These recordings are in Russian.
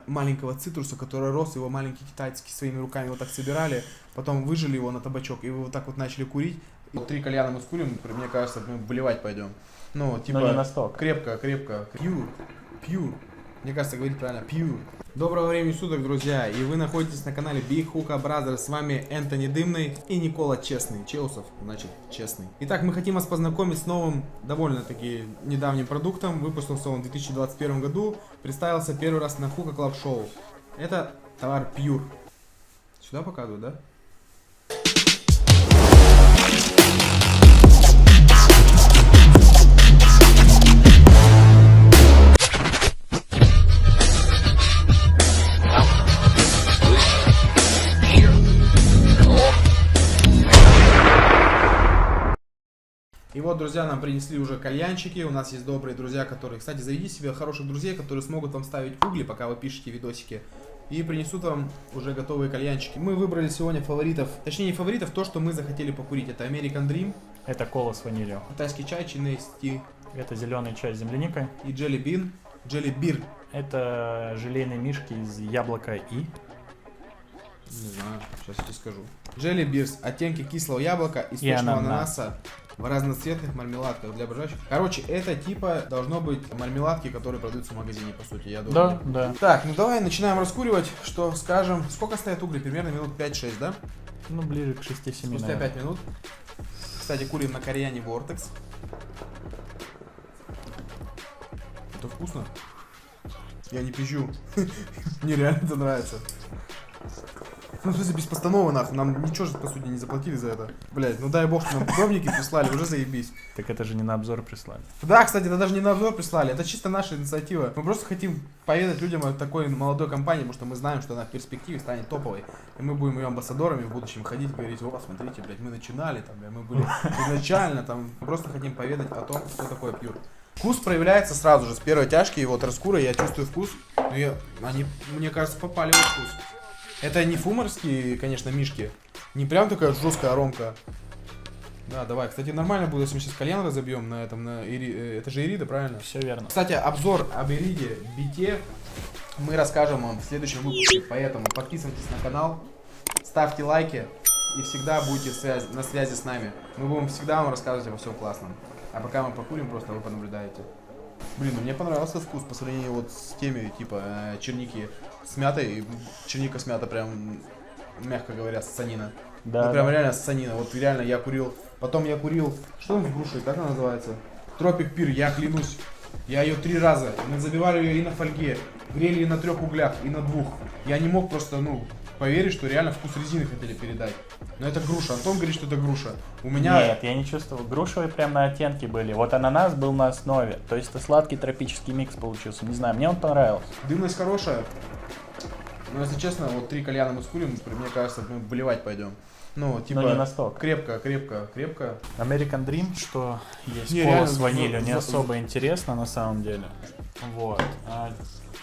маленького цитруса, который рос, его маленькие китайцы своими руками вот так собирали, потом выжили его на табачок, и вы вот так вот начали курить. Вот 3 кальяна мы скурим, мне кажется, мы болевать пойдем. Ну, типа, не настолько. Крепко. Pure. Мне кажется, говорить правильно. Pure. Доброго времени суток, друзья, и вы находитесь на канале Big Hookah Brothers. С вами Энтони Дымный и Никола Честный. Челсов, значит, честный. Итак, мы хотим вас познакомить с новым, довольно-таки недавним продуктом. Выпустился он в 2021 году. Представился первый раз на Hookah Club Show. Это товар Pure. Сюда показывают, да? И вот, друзья, нам принесли уже кальянчики. У нас есть добрые друзья, которые... Кстати, заведите себе хороших друзей, которые смогут вам ставить угли, пока вы пишете видосики. И принесут вам уже готовые кальянчики. Мы выбрали сегодня фаворитов. Точнее, не фаворитов, то, что мы захотели покурить. Это American Dream. Это кола с ванилью. Китайский чай, Chinese tea. Это зеленый чай с земляникой. И Jelly Bean. Jelly Beer. Это желейные мишки из яблока и... Не знаю, сейчас я тебе скажу. Jelly Beers. Оттенки кислого яблока и сочного ананаса. В разноцветных мармеладках для обожающих. Короче, это типа должно быть мармеладки, которые продаются в магазине, по сути, я думаю. Да. Так, ну давай начинаем раскуривать. Что скажем? Сколько стоят угли? Примерно минут 5-6, да? Ну, ближе к 6-7. Спустя наверное. 5 минут. Кстати, курим на кальяне Vortex. Это вкусно. Я не пизжу. Мне реально это нравится. Ну, в смысле, без постанова, нахуй. Нам ничего же, по сути, не заплатили за это. Блять, ну дай бог, что нам пробники прислали, уже заебись. Так это же не на обзор прислали. Да, кстати, это даже не на обзор прислали, это чисто наша инициатива. Мы просто хотим поведать людям о такой молодой компании, потому что мы знаем, что она в перспективе станет топовой. И мы будем ее амбассадорами в будущем ходить, говорить: о, смотрите, блядь, мы начинали, там, мы были изначально, там, просто хотим поведать о том, что такое Pure. Вкус проявляется сразу же, с первой тяжки, и вот раскура, я чувствую вкус, но они, мне кажется, попали в вкус. Это не фумерские, конечно, мишки. Не прям такая жесткая аромка. Да, давай. Кстати, нормально будет, если мы сейчас кальян разобьем на этом. Это же Ирида, правильно? Все верно. Кстати, обзор об Ириде, бите мы расскажем вам в следующем выпуске. Поэтому подписывайтесь на канал, ставьте лайки и всегда будьте на связи с нами. Мы будем всегда вам рассказывать обо всем классном. А пока мы покурим, просто вы понаблюдаете. Блин, ну мне понравился вкус по сравнению вот с теми, типа, черники с мятой. Черника с мятой прям, мягко говоря, ссанина. Да, ну, прям реально ссанина. Вот реально я курил. Потом я курил, что там с грушей, как она называется? Тропик Пир, я клянусь. Я ее 3 раза. Мы забивали ее и на фольге, грели и на 3 углях, и на 2. Я не мог просто, поверить, что реально вкус резины хотели передать. Но это груша. Антон говорит, что это груша. У меня... Нет, я не чувствовал. Грушевые прям на оттенке были. Вот ананас был на основе. То есть это сладкий тропический микс получился. Не знаю, мне он понравился. Дымность хорошая. Но если честно, вот 3 кальяна мы скурим, мне кажется, мы болевать пойдем. Ну, типа, но не настолько. Крепко. American Dream, что есть Не, кола реально, с ванилью, не особо интересно на самом деле. Вот. А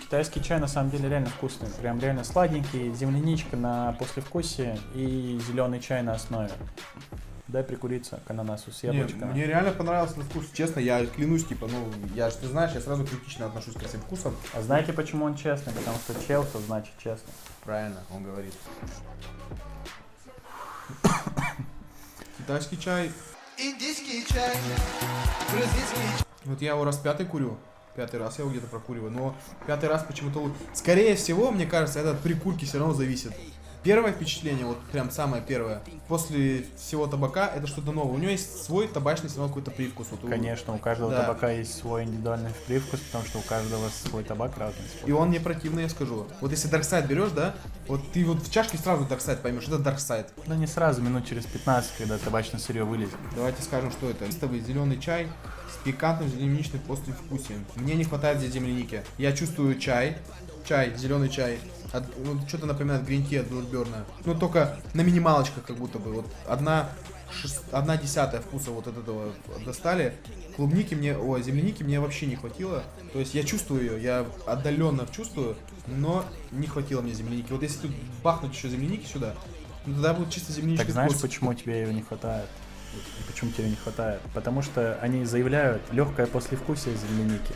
китайский чай на самом деле реально вкусный. Прям реально сладенький. Земляничка на послевкусие и зеленый чай на основе. Дай прикуриться к ананасу с яблочком. Мне реально понравился на вкус. Честно, я клянусь, типа, я же, ты знаешь, я сразу критично отношусь к этим вкусам. А знаете, почему он честный? Потому что Челси значит честный. Правильно, он говорит. Китайский чай. Индийский чай, грузинский чай. Вот я его раз 5-й курю. 5-й раз я его где-то прокуриваю. Но 5-й раз почему-то лучше. Скорее всего, мне кажется, это от прикурки все равно зависит. Первое впечатление, вот прям самое первое, после всего табака, это что-то новое. У него есть свой табачный все равно какой-то привкус. Вот Конечно, у каждого да. табака есть свой индивидуальный привкус, потому что у каждого свой табак разный. И он не противный, я скажу. Вот если Dark Side берешь, да, вот ты вот в чашке сразу Dark Side поймешь, это Dark Side. Да не сразу, минут через 15, когда табачное сырье вылезет. Давайте скажем, что это. Листовый зеленый чай с пикантным земляничным послевкусием. Мне не хватает здесь земляники. Я чувствую чай, зеленый чай. Что-то напоминает гринти от Блэкберна. Ну, только на минималочках как будто бы. Вот 1/10 вкуса вот от этого достали. Клубники мне, земляники мне вообще не хватило. То есть я чувствую ее, я отдаленно чувствую, но не хватило мне земляники. Вот если тут бахнуть еще земляники сюда, ну, тогда будет чисто земляничный Так знаешь, вкус. почему тебе ее не хватает? Почему тебе не хватает? Потому что они заявляют легкое послевкусие земляники.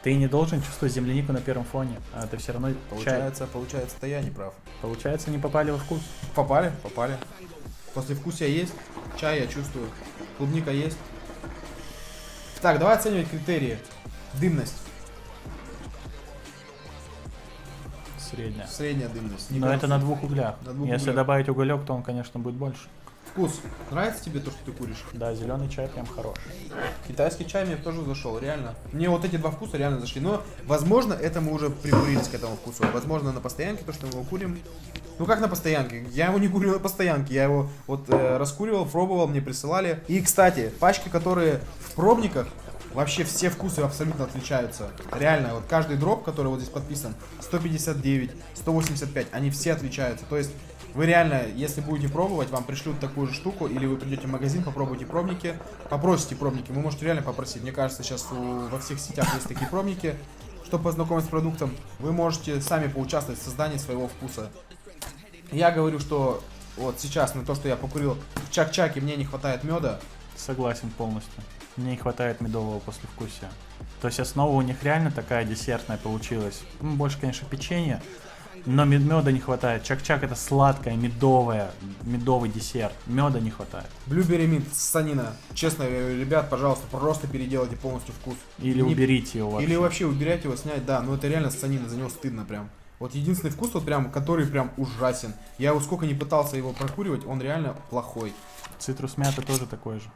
Ты не должен чувствовать землянику на первом фоне, а ты все равно чай. Получается, я не прав. Получается, не попали во вкус. Попали, попали. Послевкусие есть, чай я чувствую, клубника есть. Так, давай оценивать критерии. Дымность. Средняя. Средняя дымность. Но это на 2 углях. На 2 Если углях. добавить уголек, то он, конечно, будет больше. Вкус. Нравится тебе то, что ты куришь? Да, зеленый чай прям хороший. Китайский чай мне тоже зашел, реально. Мне вот эти два вкуса реально зашли. Но, возможно, это мы уже прикурились к этому вкусу. Возможно, на постоянке, то, что мы его курим. Ну как на постоянке? Я его не курил на постоянке. Я его вот раскуривал, пробовал, мне присылали. И, кстати, пачки, которые в пробниках, вообще все вкусы абсолютно отличаются. Реально, вот каждый дроп, который вот здесь подписан, 159, 185, они все отличаются. То есть вы реально, если будете пробовать, вам пришлют такую же штуку, или вы придете в магазин, попробуйте пробники, попросите пробники, вы можете реально попросить. Мне кажется, сейчас во всех сетях есть такие пробники, чтобы познакомиться с продуктом. Вы можете сами поучаствовать в создании своего вкуса. Я говорю, что вот сейчас на то, что я покурил в чак-чаке, мне не хватает меда. Согласен полностью. Мне не хватает медового послевкусия. То есть основа у них реально такая десертная получилась. Ну, больше, конечно, печенье, но меда не хватает. Чак-чак это сладкое, медовый десерт. Меда не хватает. Блюбери минт с санина. Честно, ребят, пожалуйста, просто переделайте полностью вкус. Или уберите его вообще. Или вообще уберите его, снять, да. Но это реально с санина, за него стыдно прям. Вот единственный вкус, вот прям, который прям ужасен. Я его сколько не пытался его прокуривать, он реально плохой. Цитрус мята тоже такой же.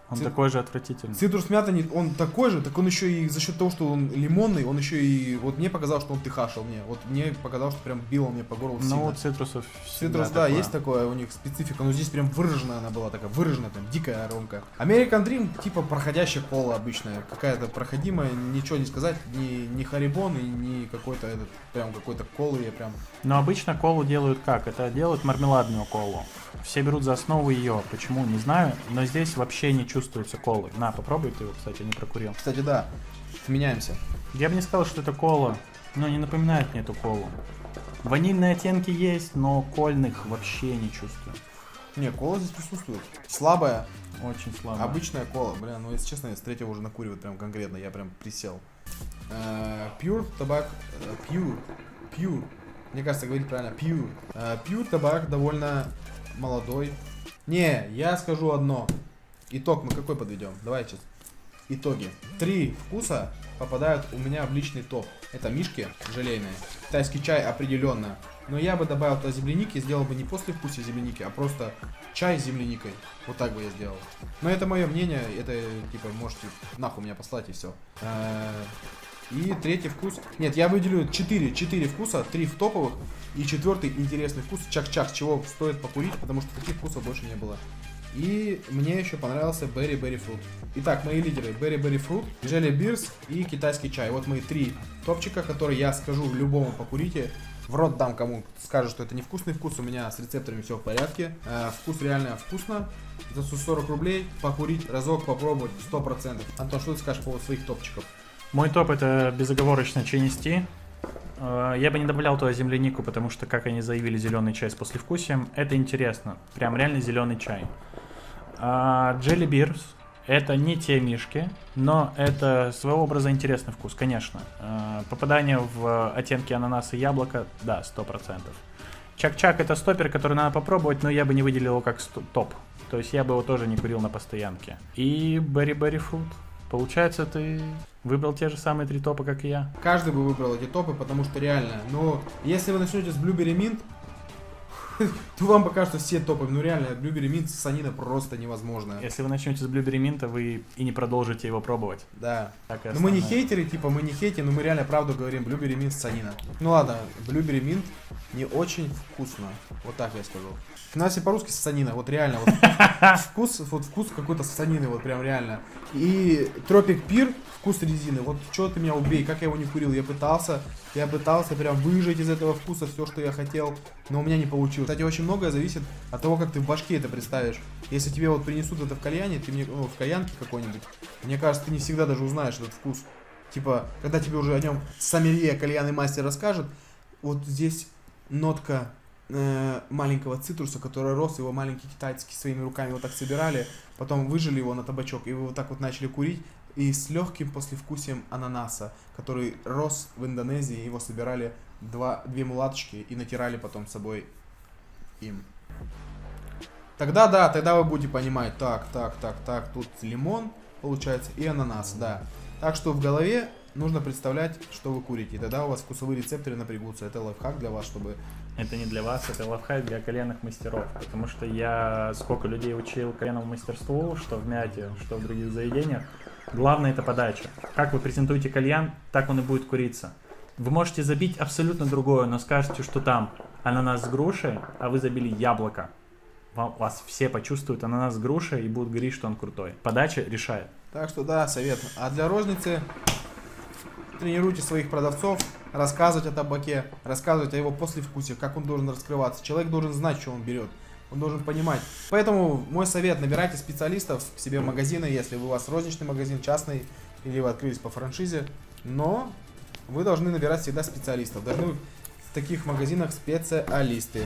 Он такой же отвратительный. Цитрус мята, он такой же, так он еще и за счет того, что он лимонный, он еще и, вот мне показалось, что он тыхашил мне. Вот мне показалось, что прям бил он мне по горлу сильно. Ну вот цитрусов Цитрус, да, есть такое у них специфика, но здесь прям выраженная она была такая, выраженная, там, дикая аромка. American Dream, типа проходящая кола обычная, какая-то проходимая, ничего не сказать, ни Харибон и ни какой-то этот, прям какой-то колы, я прям... Но обычно колу делают как? Это делают мармеладную колу. Все берут за основу ее, почему, не знаю, но здесь вообще не чувствуется колы. На, попробуй, ты его, кстати, не прокурил. Кстати, да, меняемся. Я бы не сказал, что это кола, но не напоминает мне эту колу. Ванильные оттенки есть, но кольных вообще не чувствую. Не, кола здесь присутствует. Слабая, Очень слабо. обычная кола, бля, ну если честно, с третьего уже накуривает прям конкретно, я прям присел. Pure табак, pure. Мне кажется, говорить правильно, pure. Pure табак довольно молодой. Не, я скажу одно. Итог мы какой подведем? Давайте сейчас. Итоги. 3 вкуса попадают у меня в личный топ. Это мишки желейные. Китайский чай определенно. Но я бы добавил туда земляники, сделал бы не после вкуса земляники, а просто чай с земляникой. Вот так бы я сделал. Но это мое мнение, это типа можете нахуй меня послать и все. И третий вкус. Нет, я выделю 4 вкуса, 3 в топовых. И четвертый интересный вкус, чак-чак, с чего стоит покурить, потому что таких вкусов больше не было. И мне еще понравился Berry Berry Fruit. Итак, мои лидеры: Berry Berry Fruit, Jelly Beers и китайский чай. Вот мои 3 топчика, которые я скажу любому покурите. В рот дам, кому скажет, что это невкусный вкус. У меня с рецепторами все в порядке. Вкус реально вкусно. За 40 рублей покурить, разок попробовать 100%. Антон, что ты скажешь по поводу своих топчиков? Мой топ это безоговорочно Ченести. Я бы не добавлял туда землянику, потому что, как они заявили, зеленый чай с послевкусием, это интересно. Прям реально зеленый чай. Jelly Beers это не те мишки, но это своего образа интересный вкус, конечно. Попадание в оттенки ананаса и яблока, да, 100%. Чак-чак это стопер, который надо попробовать, но я бы не выделил его как топ. То есть я бы его тоже не курил на постоянке. И Berry Berry Fruit. Получается, ты выбрал те же самые 3 топа, как и я. Каждый бы выбрал эти топы, потому что реально, но если вы начнете с Blueberry Mint, то вам покажется все топы. Ну реально, Blueberry Mint с санина просто невозможно. Если вы начнете с Blueberry Mint, вы и не продолжите его пробовать. Да. Так и Но мы не основное. хейтеры, типа мы не хейтим, но мы реально правду говорим. Blueberry Mint с санина. Ну ладно, Blueberry Mint не очень вкусно. Вот так я скажу. У нас и по-русски санина, вот реально. Вот вкус какой-то санины, вот прям реально. И Tropic Pear, вкус резины. Вот что ты меня убей, как я его не курил. Я пытался прям выжать из этого вкуса все, что я хотел, но у меня не получилось. Кстати, очень многое зависит от того, как ты в башке это представишь. Если тебе вот принесут это в кальяне, ты мне, в кальянке какой-нибудь, мне кажется, ты не всегда даже узнаешь этот вкус. Типа, когда тебе уже о нем сомелье, кальянный мастер расскажет, вот здесь нотка маленького цитруса, который рос, его маленькие китайцы своими руками вот так собирали, потом выжили его на табачок, и вы вот так вот начали курить. и с легким послевкусием ананаса, который рос в Индонезии, его собирали две мулаточки и натирали потом с собой им. Тогда да, тогда вы будете понимать, так, тут лимон получается и ананас, да. Так что в голове нужно представлять, что вы курите, и тогда у вас вкусовые рецепторы напрягутся. Это лайфхак для вас, чтобы... Это не для вас, это лайфхак для коленных мастеров. Потому что я сколько людей учил коленному мастерству, что в мяте, что в других заведениях. Главное это подача. Как вы презентуете кальян, так он и будет куриться. Вы можете забить абсолютно другое, но скажете, что там ананас с грушей, а вы забили яблоко. Вас все почувствуют ананас с грушей и будут говорить, что он крутой. Подача решает. Так что да, совет. А для розницы тренируйте своих продавцов, рассказывать о табаке, рассказывать о его послевкусии, как он должен раскрываться. Человек должен знать, что он берет. Он должен понимать. Поэтому мой совет: набирайте специалистов к себе в магазины, если у вас розничный магазин, частный, или вы открылись по франшизе. Но вы должны набирать всегда специалистов. Должны быть в таких магазинах специалисты.